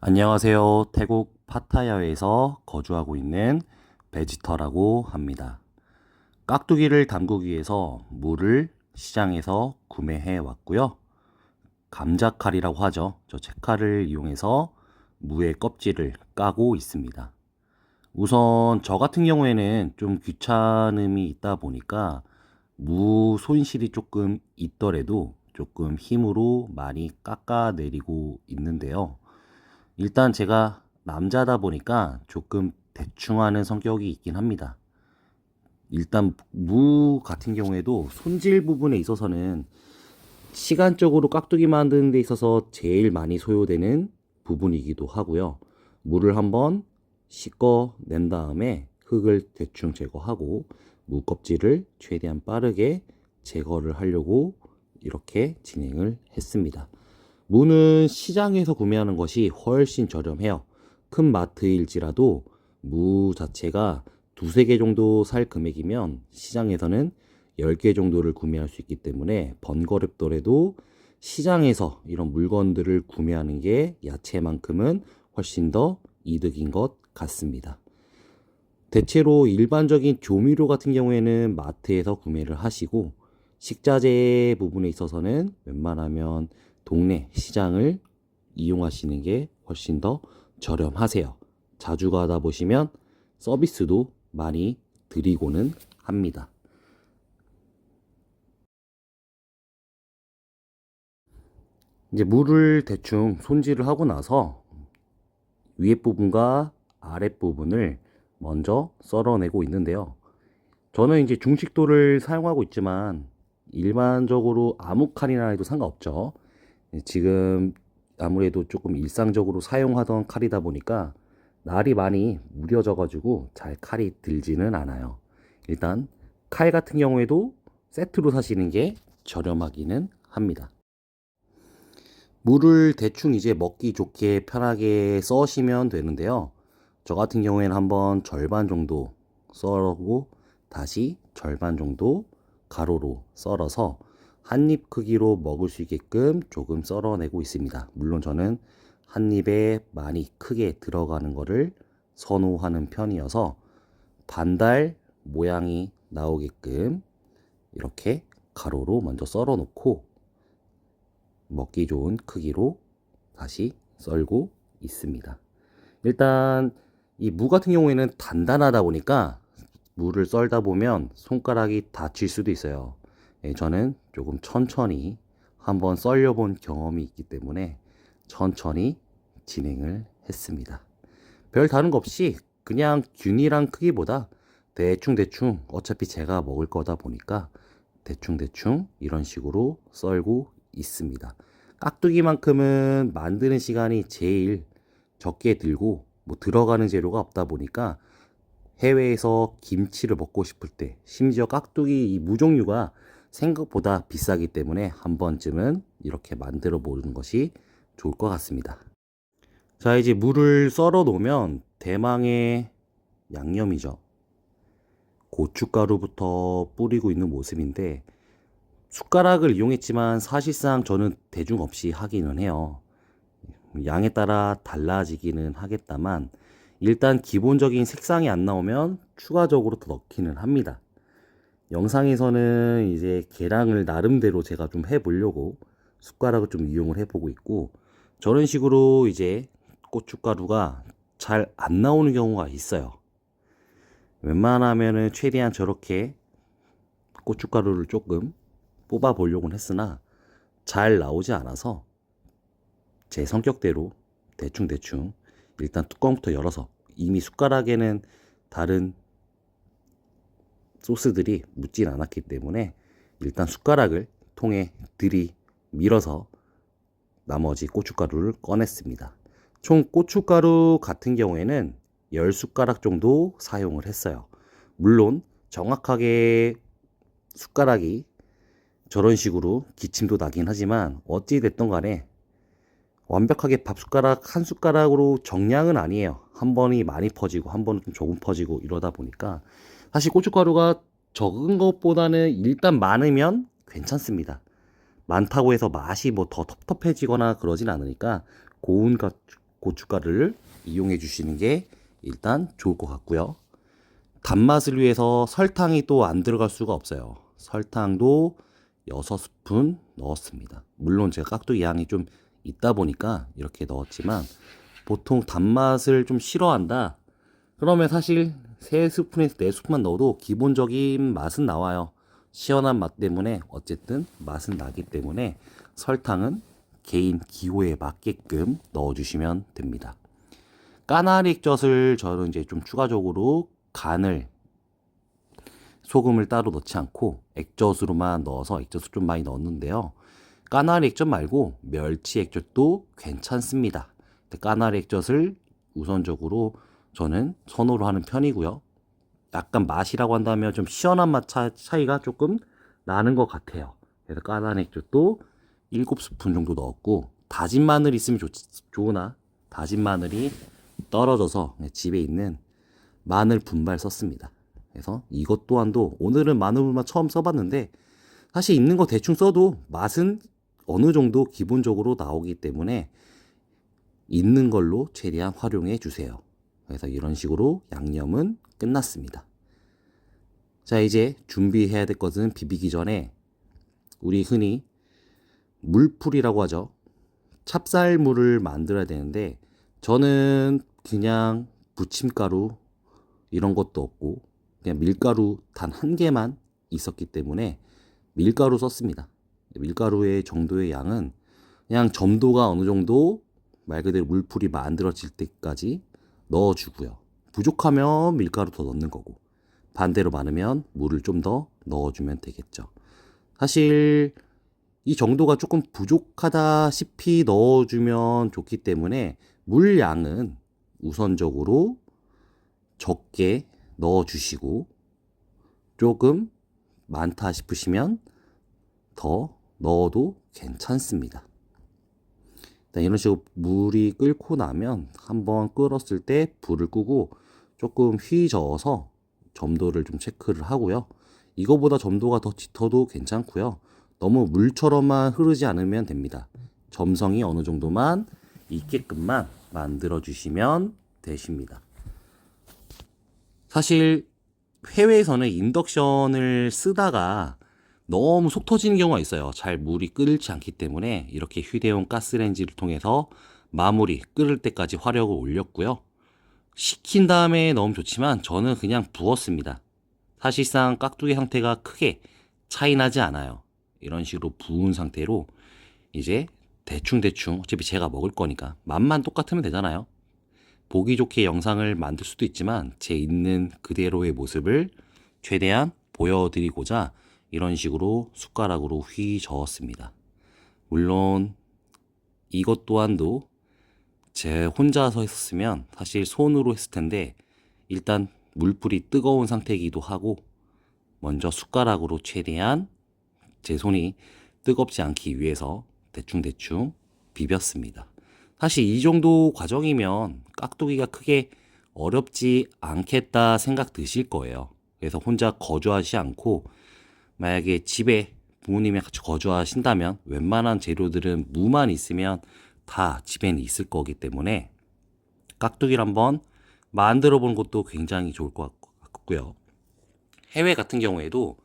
안녕하세요. 태국 파타야에서 거주하고 있는 베지터라고 합니다. 깍두기를 담그기 위해서 물을 시장에서 구매해 왔고요. 감자칼이라고 하죠. 저 채칼을 이용해서 무의 껍질을 까고 있습니다. 우선 저 같은 경우에는 좀 귀찮음이 있다 보니까 무 손실이 조금 있더라도 조금 힘으로 많이 깎아내리고 있는데요. 일단 제가 남자다 보니까 조금 대충 하는 성격이 있긴 합니다. 일단 무 같은 경우에도 손질 부분에 있어서는 시간적으로 깍두기 만드는 데 있어서 제일 많이 소요되는 부분이기도 하고요. 물을 한번 씻어낸 다음에 흙을 대충 제거하고 무 껍질을 최대한 빠르게 제거를 하려고 이렇게 진행을 했습니다. 무는 시장에서 구매하는 것이 훨씬 저렴해요. 큰 마트일지라도 무 자체가 두세 개 정도 살 금액이면 시장에서는 10개 정도를 구매할 수 있기 때문에 번거롭더라도 시장에서 이런 물건들을 구매하는 게 야채만큼은 훨씬 더 이득인 것 같습니다. 대체로 일반적인 조미료 같은 경우에는 마트에서 구매를 하시고 식자재 부분에 있어서는 웬만하면 동네 시장을 이용하시는 게 훨씬 더 저렴하세요. 자주 가다 보시면 서비스도 많이 드리고는 합니다. 이제 물을 대충 손질을 하고 나서 위에 부분과 아랫 부분을 먼저 썰어내고 있는데요. 저는 이제 중식도를 사용하고 있지만 일반적으로 아무 칼이나 해도 상관없죠. 지금 아무래도 조금 일상적으로 사용하던 칼이다 보니까 날이 많이 무뎌져 가지고 잘 칼이 들지는 않아요. 일단 칼 같은 경우에도 세트로 사시는 게 저렴하기는 합니다. 물을 대충 이제 먹기 좋게 편하게 써시면 되는데요. 저 같은 경우에는 한번 절반 정도 썰고 다시 절반 정도 가로로 썰어서 한 입 크기로 먹을 수 있게끔 조금 썰어내고 있습니다. 물론 저는 한 입에 많이 크게 들어가는 거를 선호하는 편이어서 반달 모양이 나오게끔 이렇게 가로로 먼저 썰어 놓고 먹기 좋은 크기로 다시 썰고 있습니다. 일단 이 무 같은 경우에는 단단하다 보니까 무를 썰다 보면 손가락이 다칠 수도 있어요. 저는 조금 천천히 한번 썰려본 경험이 있기 때문에 천천히 진행을 했습니다. 별 다른 거 없이 그냥 균일한 크기보다 대충대충 어차피 제가 먹을 거다 보니까 대충대충 이런 식으로 썰고 있습니다. 깍두기만큼은 만드는 시간이 제일 적게 들고 뭐 들어가는 재료가 없다 보니까 해외에서 김치를 먹고 싶을 때 심지어 깍두기 이 무종류가 생각보다 비싸기 때문에 한 번쯤은 이렇게 만들어 보는 것이 좋을 것 같습니다. 자, 이제 물을 썰어 놓으면 대망의 양념이죠. 고춧가루부터 뿌리고 있는 모습인데 숟가락을 이용했지만 사실상 저는 대중 없이 하기는 해요. 양에 따라 달라지기는 하겠다만 일단 기본적인 색상이 안 나오면 추가적으로 더 넣기는 합니다. 영상에서는 이제 계량을 나름대로 제가 좀 해보려고 숟가락을 좀 이용을 해보고 있고 저런 식으로 이제 고춧가루가 잘 안 나오는 경우가 있어요. 웬만하면은 최대한 저렇게 고춧가루를 조금 뽑아 보려고는 했으나 잘 나오지 않아서 제 성격대로 대충대충 일단 뚜껑부터 열어서 이미 숟가락에는 다른 소스들이 묻진 않았기 때문에 일단 숟가락을 통에 들이밀어서 나머지 고춧가루를 꺼냈습니다. 총 고춧가루 같은 경우에는 10숟가락 정도 사용을 했어요. 물론 정확하게 숟가락이 저런 식으로 기침도 나긴 하지만 어찌 됐든 간에 완벽하게 밥 숟가락 한 숟가락으로 정량은 아니에요. 한 번이 많이 퍼지고 한 번은 좀 조금 퍼지고 이러다 보니까 사실 고춧가루가 적은 것보다는 일단 많으면 괜찮습니다. 많다고 해서 맛이 뭐 더 텁텁해지거나 그러진 않으니까 고운 고춧가루를 이용해 주시는 게 일단 좋을 것 같고요. 단맛을 위해서 설탕이 또 안 들어갈 수가 없어요. 설탕도 6스푼 넣었습니다. 물론 제가 깍두기 양이 좀 있다 보니까 이렇게 넣었지만 보통 단맛을 좀 싫어한다. 그러면 사실 3스푼에서 4스푼만 넣어도 기본적인 맛은 나와요. 시원한 맛 때문에 어쨌든 맛은 나기 때문에 설탕은 개인 기호에 맞게끔 넣어주시면 됩니다. 까나리 액젓을 저는 이제 좀 추가적으로 간을 소금을 따로 넣지 않고 액젓으로만 넣어서 액젓을 좀 많이 넣었는데요. 까나리 액젓 말고 멸치 액젓도 괜찮습니다. 까나리 액젓을 우선적으로 저는 선호를 하는 편이고요. 약간 맛이라고 한다면 좀 시원한 맛 차이가 조금 나는 것 같아요. 그래서 까나리 액젓도 7스푼 정도 넣었고, 다진 마늘 있으면 좋으나 다진 마늘이 떨어져서 집에 있는 마늘 분발 썼습니다. 그래서 이것 또한도 오늘은 마늘 분발 처음 써봤는데 사실 있는 거 대충 써도 맛은 어느 정도 기본적으로 나오기 때문에 있는 걸로 최대한 활용해 주세요. 그래서 이런 식으로 양념은 끝났습니다. 자, 이제 준비해야 될 것은 비비기 전에 우리 흔히 물풀이라고 하죠. 찹쌀물을 만들어야 되는데 저는 그냥 부침가루 이런 것도 없고 그냥 밀가루 단 한 개만 있었기 때문에 밀가루 썼습니다. 밀가루의 정도의 양은 그냥 점도가 어느 정도 말 그대로 물풀이 만들어질 때까지 넣어주고요. 부족하면 밀가루 더 넣는 거고 반대로 많으면 물을 좀 더 넣어주면 되겠죠. 사실 이 정도가 조금 부족하다시피 넣어주면 좋기 때문에 물 양은 우선적으로 적게 넣어주시고 조금 많다 싶으시면 더 넣어도 괜찮습니다. 이런 식으로 물이 끓고 나면 한번 끓었을 때 불을 끄고 조금 휘저어서 점도를 좀 체크를 하고요. 이거보다 점도가 더 짙어도 괜찮고요. 너무 물처럼만 흐르지 않으면 됩니다. 점성이 어느 정도만 있게끔만 만들어 주시면 되십니다. 사실 해외에서는 인덕션을 쓰다가 너무 속 터지는 경우가 있어요. 잘 물이 끓지 않기 때문에 이렇게 휴대용 가스레인지를 통해서 마무리 끓을 때까지 화력을 올렸고요. 식힌 다음에 넣으면 좋지만 저는 그냥 부었습니다. 사실상 깍두기 상태가 크게 차이 나지 않아요. 이런 식으로 부은 상태로 이제 대충 어차피 제가 먹을 거니까 맛만 똑같으면 되잖아요. 보기 좋게 영상을 만들 수도 있지만 제 있는 그대로의 모습을 최대한 보여드리고자 이런 식으로 숟가락으로 휘 저었습니다. 물론 이것 또한도 제 혼자서 했었으면 사실 손으로 했을 텐데 일단 물불이 뜨거운 상태이기도 하고 먼저 숟가락으로 최대한 제 손이 뜨겁지 않기 위해서 대충 비볐습니다. 사실 이 정도 과정이면 깍두기가 크게 어렵지 않겠다 생각 드실 거예요. 그래서 혼자 거주하지 않고 만약에 집에 부모님이 같이 거주하신다면 웬만한 재료들은 무만 있으면 다 집에는 있을 거기 때문에 깍두기를 한번 만들어 보는 것도 굉장히 좋을 것 같고요. 해외 같은 경우에도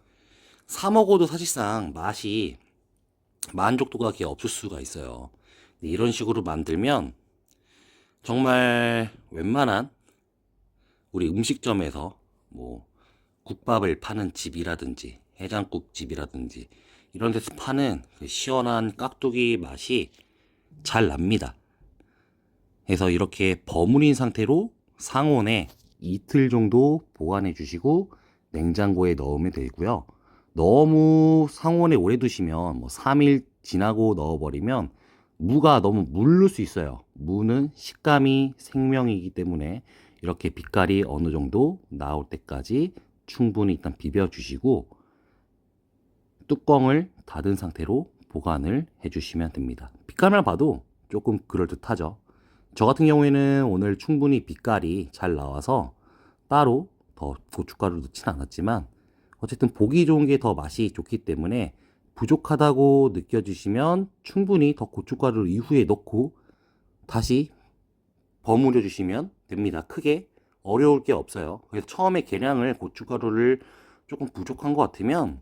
사 먹어도 사실상 맛이 만족도가 그렇게 없을 수가 있어요. 이런 식으로 만들면 정말 웬만한 우리 음식점에서 뭐 국밥을 파는 집이라든지 해장국 집이라든지 이런 데서 파는 그 시원한 깍두기 맛이 잘 납니다. 그래서 이렇게 버무린 상태로 상온에 이틀 정도 보관해 주시고 냉장고에 넣으면 되고요. 너무 상온에 오래 두시면 뭐 3일 지나고 넣어버리면 무가 너무 물를 수 있어요. 무는 식감이 생명이기 때문에 이렇게 빛깔이 어느 정도 나올 때까지 충분히 일단 비벼 주시고 뚜껑을 닫은 상태로 보관을 해주시면 됩니다. 빛깔만 봐도 조금 그럴듯하죠. 저 같은 경우에는 오늘 충분히 빛깔이 잘 나와서 따로 더 고춧가루를 넣지는 않았지만 어쨌든 보기 좋은 게 더 맛이 좋기 때문에 부족하다고 느껴지시면 충분히 더 고춧가루를 이후에 넣고 다시 버무려 주시면 됩니다. 크게 어려울 게 없어요. 그래서 처음에 계량을 고춧가루를 조금 부족한 것 같으면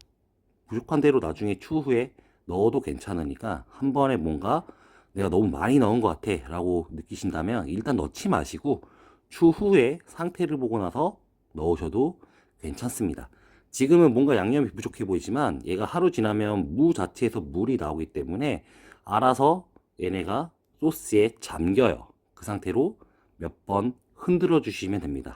부족한 대로 나중에 추후에 넣어도 괜찮으니까 한 번에 뭔가 내가 너무 많이 넣은 것 같아 라고 느끼신다면 일단 넣지 마시고 추후에 상태를 보고 나서 넣으셔도 괜찮습니다. 지금은 뭔가 양념이 부족해 보이지만 얘가 하루 지나면 무 자체에서 물이 나오기 때문에 알아서 얘네가 소스에 잠겨요. 그 상태로 몇 번 흔들어 주시면 됩니다.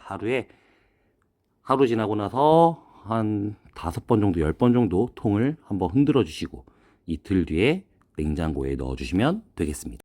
하루 지나고 나서 한 5번 정도, 10번 정도 통을 한번 흔들어 주시고 이틀 뒤에 냉장고에 넣어 주시면 되겠습니다.